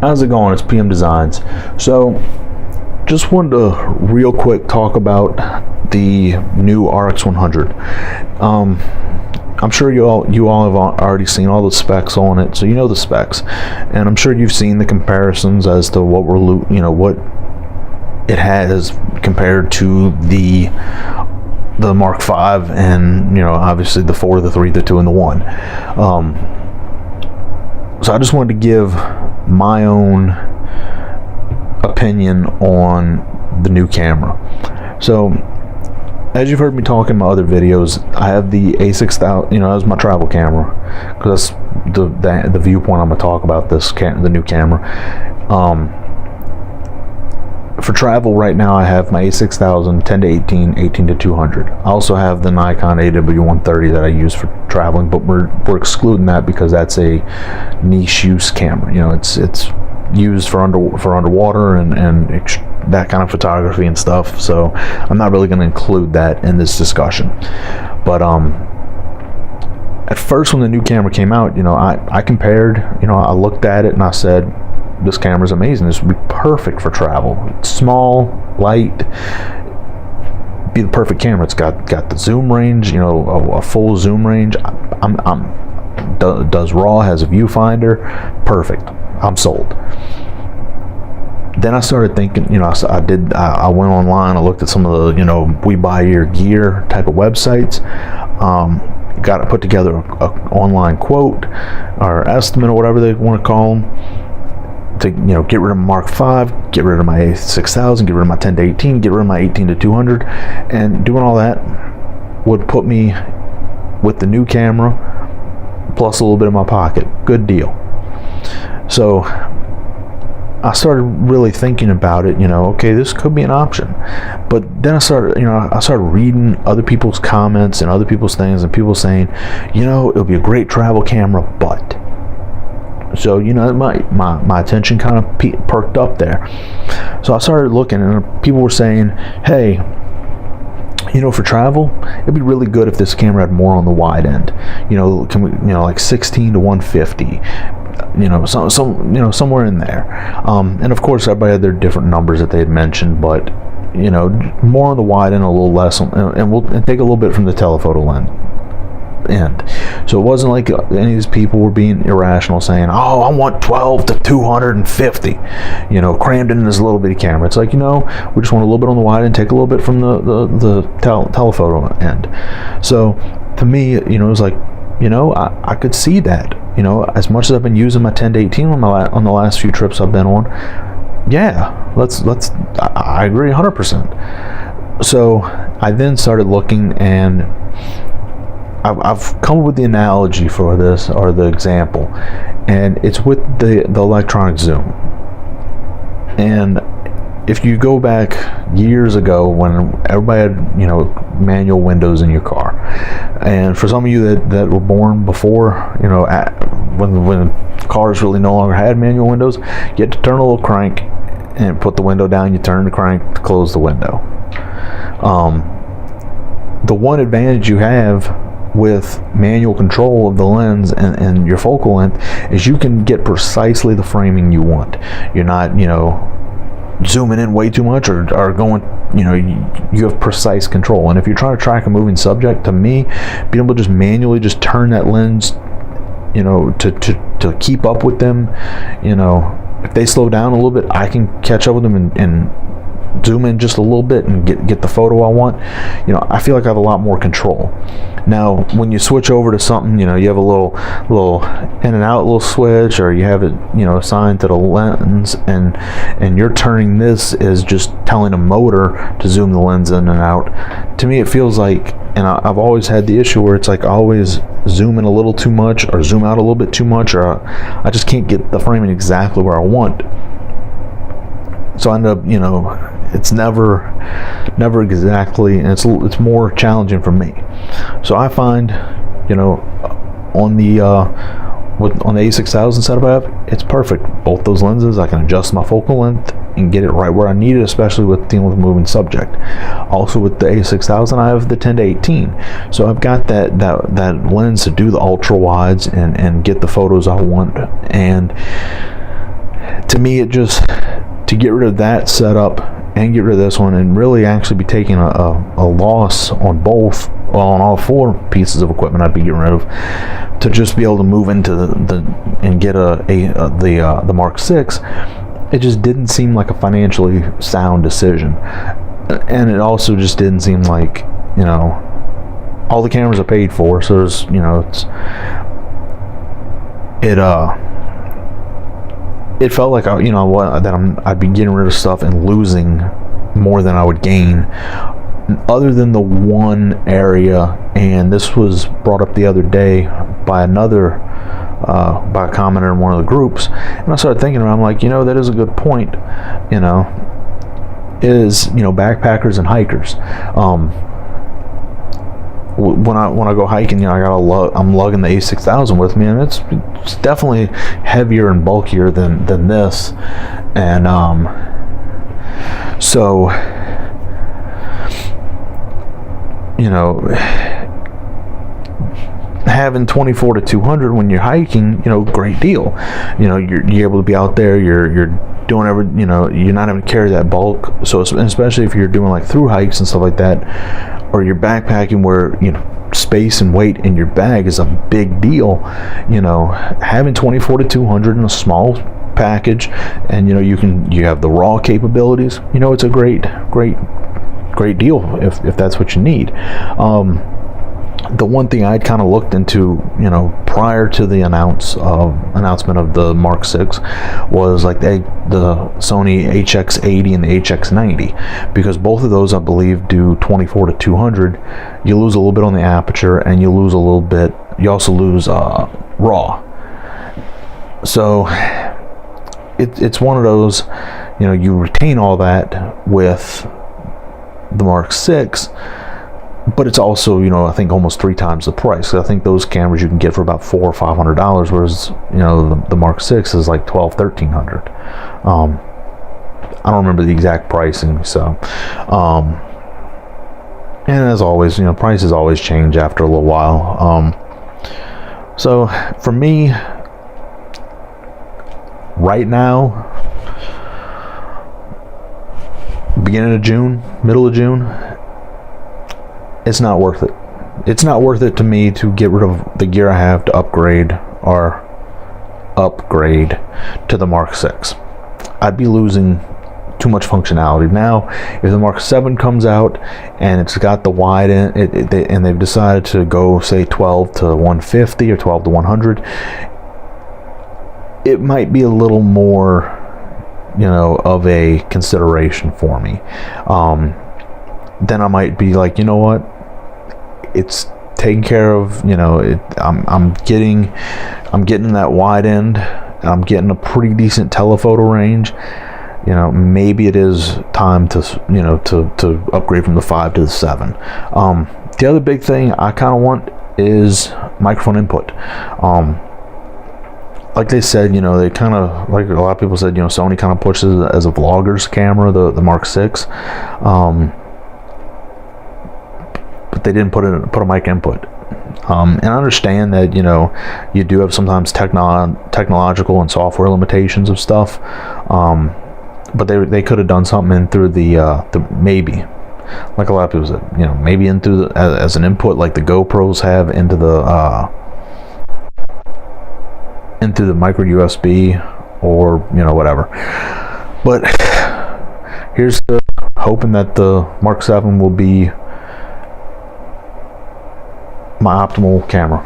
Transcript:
How's it going? It's PM Designs. So just wanted to real quick talk about the new RX100. I'm sure you all have already seen all the specs on it, so you know the specs, and I'm sure you've seen the comparisons as to what what it has compared to the Mark V, and obviously the 4, the 3, the 2, and the 1. So I just wanted to give my own opinion on the new camera. So as you've heard me talk in my other videos, I have the a6000, as my travel camera, because that's the viewpoint I'm going to talk about the new camera. For travel right now, I have my a6000 10-18, 18-200. I also have the Nikon AW130 that I use for traveling, but we're excluding that because that's a niche use camera. It's used for underwater and that kind of photography and stuff. So I'm not really going to include that in this discussion. But at first, when the new camera came out, I compared. I looked at it and I said, this camera is amazing. This would be perfect for travel. It's small, light, be the perfect camera. It's got the zoom range, a full zoom range. Does RAW, has a viewfinder, perfect. I'm sold. Then I started thinking, I went online, I looked at some of the, we buy your gear type of websites. Got to put together an online quote or estimate or whatever they want to call them, to get rid of Mark V, get rid of my a6000, get rid of my 10-18, get rid of my 18-200, and doing all that would put me with the new camera plus a little bit in my pocket. Good deal. So I started really thinking about it. Okay, this could be an option. But then I started reading other people's comments and other people's things, and people saying, it'll be a great travel camera, but. So my attention kind of perked up there. So I started looking, and people were saying, hey, for travel, it'd be really good if this camera had more on the wide end. Can we, like 16 to 150. Somewhere in there. And of course, everybody had their different numbers that they had mentioned, but more on the wide end, a little less, and take a little bit from the telephoto lens end. So it wasn't like any of these people were being irrational, saying, oh, I want 12 to 250, crammed in this little bitty camera. It's like, we just want a little bit on the wide and take a little bit from the telephoto end. So to me, it was like, I could see that. As much as I've been using my 10-18 on the last few trips I've been on, yeah, I agree 100%. So I then started looking, and I've come up with the analogy for this, or the example, and it's with the electronic zoom. And if you go back years ago, when everybody had manual windows in your car, and for some of you that were born before when cars really no longer had manual windows, you had to turn a little crank and put the window down. You turn the crank to close the window. The one advantage you have with manual control of the lens and your focal length is you can get precisely the framing you want. You're not zooming in way too much or going, you have precise control. And if you're trying to track a moving subject, to me, being able to just manually just turn that lens, to keep up with them, if they slow down a little bit, I can catch up with them and zoom in just a little bit and get the photo I want. I feel like I have a lot more control. Now, when you switch over to something, you have a little in and out little switch, or you have it, assigned to the lens, and you're turning this as just telling a motor to zoom the lens in and out. To me, it feels like, and I've always had the issue where it's like I always zoom in a little too much or zoom out a little bit too much, or I just can't get the framing exactly where I want. So I end up, it's never exactly, and it's more challenging for me. So I find, on the a6000 setup I have, it's perfect. Both those lenses, I can adjust my focal length and get it right where I need it, especially with dealing with a moving subject. Also with the a6000, I have the 10-18, so I've got that lens to do the ultra wides and get the photos I want. And to me, it just, to get rid of that setup and get rid of this one and really actually be taking a loss on both, well, on all 4 pieces of equipment I'd be getting rid of, to just be able to move into the and get the Mark VI, it just didn't seem like a financially sound decision. And it also just didn't seem like, you know, all the cameras are paid for, so there's, you know, it felt like, you know what, that I'd be getting rid of stuff and losing more than I would gain, other than the one area. And this was brought up the other day by another by a commenter in one of the groups, and I started thinking about it. I'm like, you know, that is a good point, you know, is, you know, backpackers and hikers. When I go hiking, you know, I'm lugging the a6000 with me, and it's definitely heavier and bulkier than this, and so, you know, having 24-200 when you're hiking, you know, great deal. You know, you're able to be out there, you're doing you know, you're not having to carry that bulk. So especially if you're doing like through hikes and stuff like that, or you're backpacking where, you know, space and weight in your bag is a big deal. You know, having 24-200 in a small package, and, you know, you have the raw capabilities, you know, it's a great deal if that's what you need. The one thing I'd kind of looked into, you know, prior to the announcement of the Mark VI was like the Sony HX80 and the HX90, because both of those, I believe, do 24-200. You lose a little bit on the aperture, and you lose a little bit. You also lose raw. So it's one of those, you know, you retain all that with the Mark VI. But it's also, you know, I think almost 3 times the price. I think those cameras you can get for about $400 or $500, whereas, you know, the Mark VI is like $1,200-1,300. I don't remember the exact pricing. So, and as always, you know, prices always change after a little while. So for me, right now, beginning of June, middle of June, it's not worth it. It's not worth it to me to get rid of the gear I have to upgrade to the Mark VI. I'd be losing too much functionality. Now, if the Mark VII comes out and it's got the wide end, and they've decided to go, say, 12-150 or 12-100, it might be a little more, you know, of a consideration for me. Then I might be like, you know what, it's taken care of. You know, I'm getting that wide end, and I'm getting a pretty decent telephoto range. You know, maybe it is time to, you know, to upgrade from the 5 to the 7. The other big thing I kind of want is microphone input. Like they said, you know, they kind of, like a lot of people said, you know, Sony kind of pushes it as a vlogger's camera, the Mark VI. But they didn't put a mic input. And I understand that, you know, you do have sometimes technological and software limitations of stuff. But they could have done something in through the maybe, like a lot of people said, you know, maybe in through as an input, like the GoPros have into the micro USB, or, you know, whatever. But here's the hoping that the Mark VII will be my optimal camera.